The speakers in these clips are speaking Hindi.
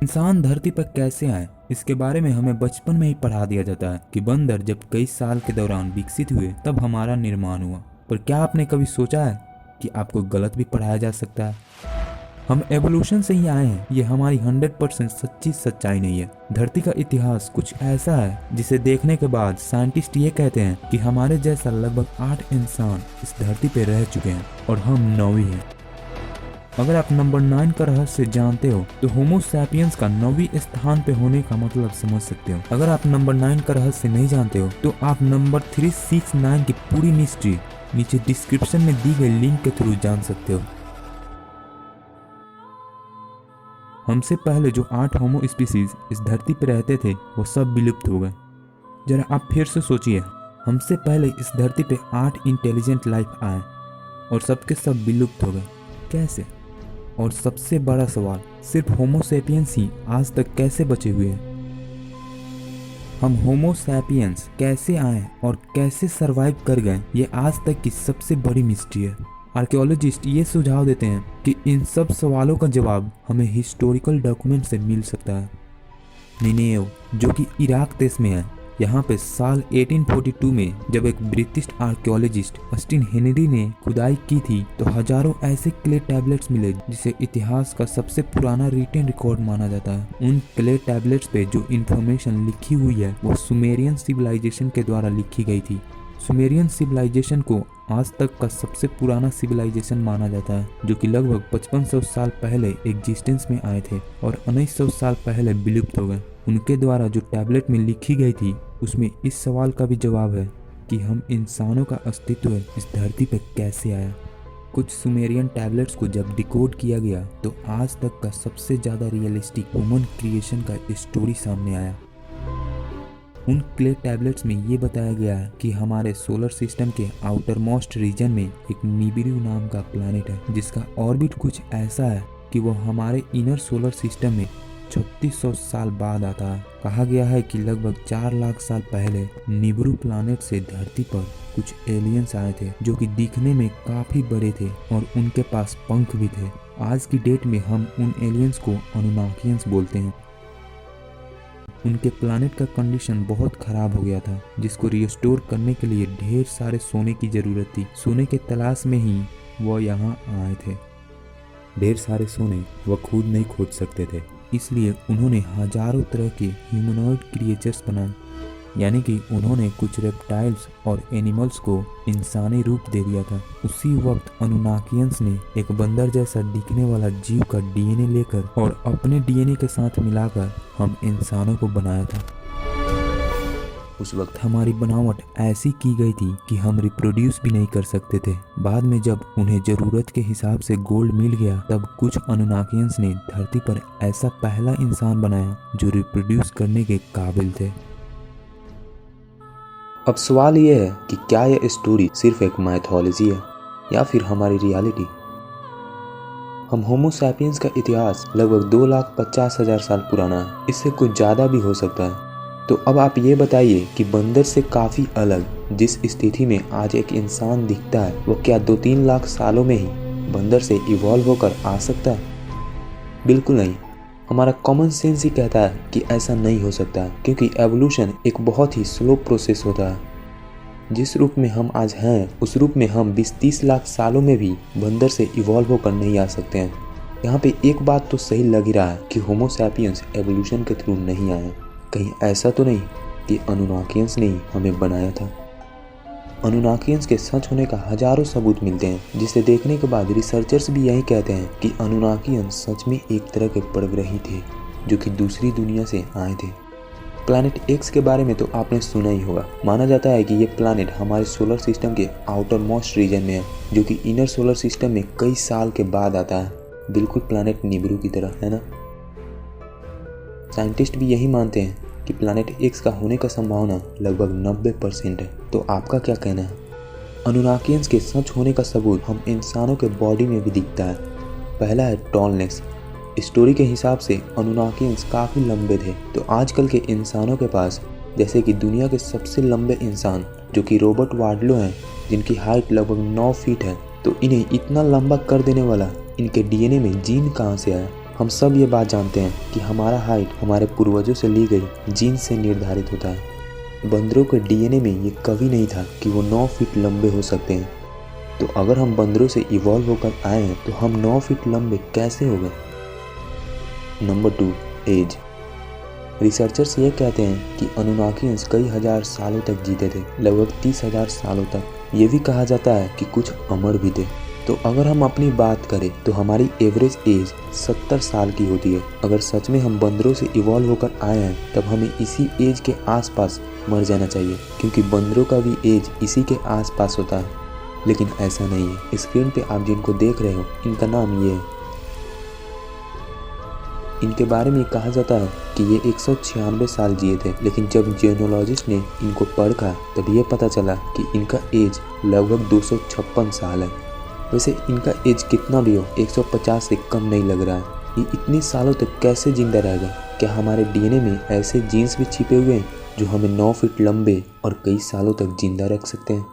इंसान धरती पर कैसे आए, इसके बारे में हमें बचपन में ही पढ़ा दिया जाता है कि बंदर जब कई साल के दौरान विकसित हुए तब हमारा निर्माण हुआ। पर क्या आपने कभी सोचा है कि आपको गलत भी पढ़ाया जा सकता है? हम एवोल्यूशन से ही आए हैं, ये हमारी 100% सच्ची सच्चाई नहीं है। धरती का इतिहास कुछ ऐसा है जिसे देखने के बाद साइंटिस्ट ये कहते हैं कि हमारे जैसा लगभग 8 इंसान इस धरती पे रह चुके हैं और हम 9वीं हैं। अगर आप नंबर 9 का रहस्य जानते हो तो होमो सैपियंस का 9वीं स्थान पे होने का मतलब समझ सकते हो। अगर आप नंबर 9 का रहस्य नहीं जानते हो तो आप नंबर 369 की पूरी मिस्ट्री नीचे डिस्क्रिप्शन में दी गई लिंक के थ्रू जान सकते हो। हमसे पहले जो 8 होमो स्पीसीज इस धरती पर रहते थे वो सब विलुप्त हो गए। जरा आप फिर से सोचिए, हमसे पहले इस धरती पे 8 इंटेलिजेंट लाइफ आए और सबके सब विलुप्त हो गए। कैसे? और सबसे बड़ा सवाल, सिर्फ होमो सैपियंस ही आज तक कैसे बचे हुए हैं? हम होमो सैपियंस कैसे आए और कैसे सरवाइव कर गए, ये आज तक की सबसे बड़ी मिस्ट्री है। आर्कियोलॉजिस्ट ये सुझाव देते हैं कि इन सब सवालों का जवाब हमें हिस्टोरिकल डॉक्यूमेंट से मिल सकता है। निनेव, जो कि इराक देश में है, यहाँ पे साल 1842 में जब एक ब्रिटिश आर्कियोलॉजिस्ट ऑस्टिन हेनरी ने खुदाई की थी तो हजारों ऐसे क्ले टैबलेट्स मिले जिसे इतिहास का सबसे पुराना रिटन रिकॉर्ड माना जाता है। उन क्ले टैबलेट्स पे जो इन्फॉर्मेशन लिखी हुई है वो सुमेरियन सिविलाइजेशन के द्वारा लिखी गई थी। सुमेरियन सिविलाइजेशन को आज तक का सबसे पुराना सिविलाइजेशन माना जाता है, जो कि लगभग 5500 साल पहले एग्जिस्टेंस में आए थे और 1900 साल पहले विलुप्त हो गए। उनके द्वारा जो टैबलेट में लिखी गई थी उसमें इस सवाल का भी जवाब है कि हम इंसानों का अस्तित्व इस धरती पर कैसे आया। कुछ सुमेरियन टैबलेट्स को जब डिकोड किया गया तो आज तक का सबसे ज़्यादा रियलिस्टिक ह्यूमन क्रिएशन का स्टोरी सामने आया। उन क्ले टैबलेट्स में ये बताया गया है कि हमारे सोलर सिस्टम के आउटर मोस्ट रीजन में एक निबिरू नाम का प्लैनेट है जिसका ऑर्बिट कुछ ऐसा है कि वो हमारे इनर सोलर सिस्टम में 3600 साल बाद आता है। कहा गया है कि लगभग 4 लाख साल पहले निबिरू प्लैनेट से धरती पर कुछ एलियंस आए थे जो कि दिखने में काफ़ी बड़े थे और उनके पास पंख भी थे। आज की डेट में हम उन एलियंस को अनुनाकियंस बोलते हैं। उनके प्लैनेट का कंडीशन बहुत ख़राब हो गया था जिसको रिस्टोर करने के लिए ढेर सारे सोने की ज़रूरत थी। सोने के तलाश में ही वो यहाँ आए थे। ढेर सारे सोने वह खुद नहीं खोज सकते थे, इसलिए उन्होंने हजारों तरह के ह्यूमनॉइड क्रिएचर्स बनाए, यानी कि उन्होंने कुछ रेप्टाइल्स और एनिमल्स को इंसानी रूप दे दिया था। उसी वक्त अनुनाकियंस ने एक बंदर जैसा दिखने वाला जीव का डीएनए लेकर और अपने डीएनए के साथ मिलाकर हम इंसानों को बनाया था। उस वक्त हमारी बनावट ऐसी की गई थी कि हम रिप्रोड्यूस भी नहीं कर सकते थे। बाद में जब उन्हें ज़रूरत के हिसाब से गोल्ड मिल गया तब कुछ अनुनाकियंस ने धरती पर ऐसा पहला इंसान बनाया जो रिप्रोड्यूस करने के काबिल थे। अब सवाल ये है कि क्या यह स्टोरी सिर्फ एक माइथोलॉजी है या फिर हमारी रियलिटी। हम होमो सैपियंस का इतिहास लगभग 2,50,000 साल पुराना है, इससे कुछ ज़्यादा भी हो सकता है। तो अब आप ये बताइए कि बंदर से काफ़ी अलग जिस स्थिति में आज एक इंसान दिखता है वो क्या 2-3 लाख सालों में ही बंदर से इवॉल्व होकर आ सकता है? बिल्कुल नहीं। हमारा कॉमन सेंस ही कहता है कि ऐसा नहीं हो सकता, क्योंकि एवोल्यूशन एक बहुत ही स्लो प्रोसेस होता है। जिस रूप में हम आज हैं उस रूप में हम 20-30 लाख सालों में भी बंदर से इवॉल्व होकर नहीं आ सकते हैं। यहाँ पे एक बात तो सही लग ही रहा है कि होमो सैपियंस एवोल्यूशन के थ्रू नहीं आए। कहीं ऐसा तो नहीं कि अनुनाकियंस ने ही हमें बनाया था। अनुनाकियंस के सच होने का हजारों सबूत मिलते हैं, जिसे देखने के बाद रिसर्चर्स भी यही कहते हैं कि अनुनाकियंस सच में एक तरह के परग्रही थे जो कि दूसरी दुनिया से आए थे। प्लैनेट एक्स के बारे में तो आपने सुना ही होगा। माना जाता है कि ये प्लैनेट हमारे सोलर सिस्टम के आउटर मोस्ट रीजन में है, जो कि इनर सोलर सिस्टम में कई साल के बाद आता है। बिल्कुल प्लैनेट निबिरू की तरह, है ना। साइंटिस्ट भी यही मानते हैं कि प्लैनेट एक्स का होने का संभावना लगभग 90% है। तो आपका क्या कहना है? अनुनाकियंस के सच होने का सबूत हम इंसानों के बॉडी में भी दिखता है। पहला है टॉलनेस। स्टोरी के हिसाब से अनुनाकियंस काफ़ी लंबे थे, तो आजकल के इंसानों के पास, जैसे कि दुनिया के सबसे लंबे इंसान जो कि रॉबर्ट वार्डलो हैं, जिनकी हाइट लगभग 9 फीट है, तो इन्हें इतना लंबा कर देने वाला इनके डीएनए में जीन कहाँ से आया? हम सब ये बात जानते हैं कि हमारा हाइट हमारे पूर्वजों से ली गई जीन से निर्धारित होता है। बंदरों के डीएनए में ये कभी नहीं था कि वो 9 फीट लंबे हो सकते हैं। तो अगर हम बंदरों से इवॉल्व होकर आए हैं तो हम 9 फीट लंबे कैसे हो गए? Number 2, as. रिसर्चर्स ये कहते हैं कि अनुनाकियंस कई हजार सालों तक जीते थे, लगभग 30,000 सालों तक। ये भी कहा जाता है कि कुछ अमर भी थे। तो अगर हम अपनी बात करें तो हमारी एवरेज एज 70 साल की होती है। अगर सच में हम बंदरों से इवॉल्व होकर आए हैं तब हमें इसी एज के आसपास मर जाना चाहिए, क्योंकि बंदरों का भी एज इसी के आसपास होता है। लेकिन ऐसा नहीं है। स्क्रीन पे आप जिनको देख रहे हो इनका नाम ये है। इनके बारे में कहा जाता है कि ये 196 साल जिए थे, लेकिन जब जीनोलॉजिस्ट ने इनको पढ़ा तब ये पता चला कि इनका एज लगभग 256 साल है। वैसे इनका एज कितना भी हो 150 से कम नहीं लग रहा है। ये इतने सालों तक कैसे जिंदा रहेगा? क्या हमारे डीएनए में ऐसे जीन्स भी छिपे हुए हैं जो हमें 9 फीट लंबे और कई सालों तक जिंदा रख सकते हैं?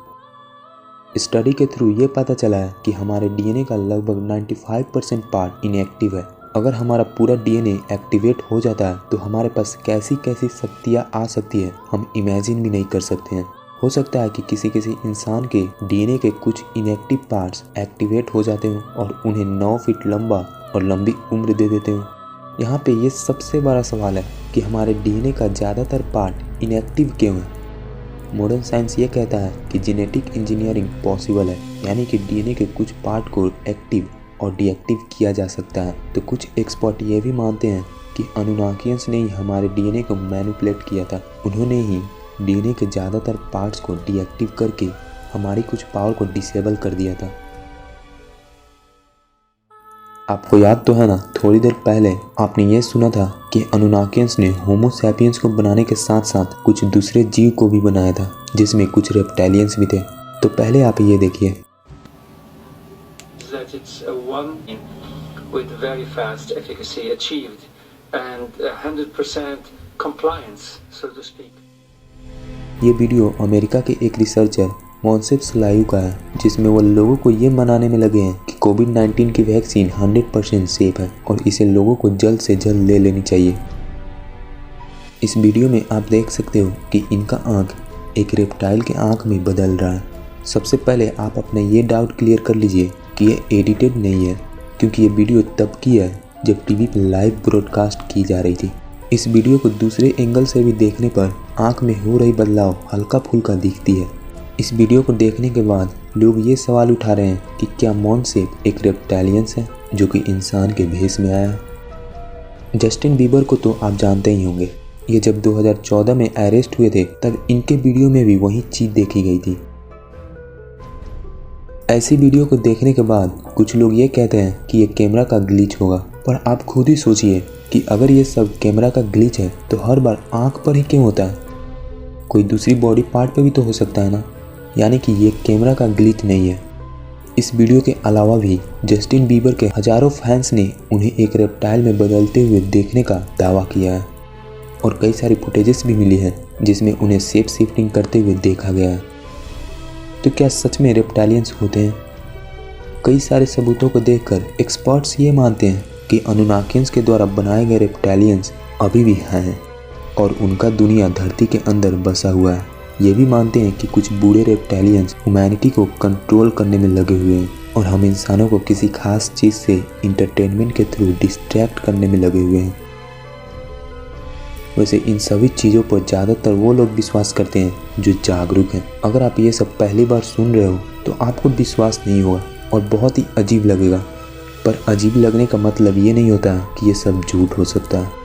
स्टडी के थ्रू ये पता चला है कि हमारे डीएनए का लगभग 95% पार्ट इनएक्टिव है। अगर हमारा पूरा डीएनए एक्टिवेट हो जाता है तो हमारे पास कैसी कैसी शक्तियाँ आ सकती है हम इमेजिन भी नहीं कर सकते हैं। हो सकता है कि किसी इंसान के डीएनए के कुछ इनएक्टिव पार्ट्स एक्टिवेट हो जाते हों और उन्हें 9 फीट लंबा और लंबी उम्र दे देते हों। यहाँ पे ये सबसे बड़ा सवाल है कि हमारे डीएनए का ज़्यादातर पार्ट इनएक्टिव क्यों है? मॉडर्न साइंस ये कहता है कि जेनेटिक इंजीनियरिंग पॉसिबल है, यानी कि डीएनए के कुछ पार्ट को एक्टिव और डीएक्टिव किया जा सकता है। तो कुछ एक्सपर्ट ये भी मानते हैं कि अनुनाकियंस ने ही हमारे डीएनए को मैनिपुलेट किया था। उन्होंने ही डीएनए के ज़्यादातर पार्ट्स को डीएक्टिव करके हमारी कुछ पावर को डिसेबल कर दिया था। आपको याद तो है ना, थोड़ी देर पहले आपने ये सुना था कि अनुनाकियंस ने होमो सैपियंस को बनाने के साथ साथ कुछ दूसरे जीव को भी बनाया था, जिसमें कुछ रेप्टाइलियंस भी थे। तो पहले आप ये देखिए। That it's a one with very fast efficacy achieved and 100% compliance, so to speak. ये वीडियो अमेरिका के एक रिसर्चर मॉन्सेप्स लाइव का है, जिसमें वो लोगों को ये मनाने में लगे हैं कि कोविड-19 की वैक्सीन 100% सेफ है और इसे लोगों को जल्द से जल्द ले लेनी चाहिए। इस वीडियो में आप देख सकते हो कि इनका आँख एक रेप्टाइल के आँख में बदल रहा है। सबसे पहले आप अपना ये डाउट क्लियर कर लीजिए कि ये एडिटेड नहीं है, क्योंकि ये वीडियो तब की है जब टीवी पर लाइव ब्रॉडकास्ट की जा रही थी। इस वीडियो को दूसरे एंगल से भी देखने पर आँख में हो रही बदलाव हल्का फुल्का दिखती है। इस वीडियो को देखने के बाद लोग ये सवाल उठा रहे हैं कि क्या मॉन्सेप एक रेप्टाइलियंस है जो कि इंसान के भेष में आया है। जस्टिन बीबर को तो आप जानते ही होंगे। ये जब 2014 में अरेस्ट हुए थे तब इनके वीडियो में भी वही चीज़ देखी गई थी। ऐसी वीडियो को देखने के बाद कुछ लोग ये कहते हैं कि ये कैमरा का ग्लिच होगा, पर आप खुद ही सोचिए कि अगर ये सब कैमरा का ग्लिच है तो हर बार आँख पर ही क्यों होता है? कोई दूसरी बॉडी पार्ट पे भी तो हो सकता है ना। यानी कि ये कैमरा का ग्लिच नहीं है। इस वीडियो के अलावा भी जस्टिन बीबर के हजारों फैंस ने उन्हें एक रेप्टाइल में बदलते हुए देखने का दावा किया है और कई सारी फुटेजेस भी मिली हैं जिसमें उन्हें शेप शिफ्टिंग करते हुए देखा गया है। तो क्या सच में रेप्टाइलियंस होते हैं? कई सारे सबूतों को देखकर एक्सपर्ट्स ये मानते हैं कि अनुनाकियंस के द्वारा बनाए गए रेप्टाइलियंस अभी भी हैं और उनका दुनिया धरती के अंदर बसा हुआ है। ये भी मानते हैं कि कुछ बूढ़े रेप्टाइलियंस ह्यूमैनिटी को कंट्रोल करने में लगे हुए हैं और हम इंसानों को किसी खास चीज़ से इंटरटेनमेंट के थ्रू डिस्ट्रैक्ट करने में लगे हुए हैं। वैसे इन सभी चीज़ों पर ज़्यादातर वो लोग विश्वास करते हैं जो जागरूक हैं। अगर आप ये सब पहली बार सुन रहे हो तो आपको विश्वास नहीं होगा और बहुत ही अजीब लगेगा, पर अजीब लगने का मतलब ये नहीं होता कि ये सब झूठ हो सकता है।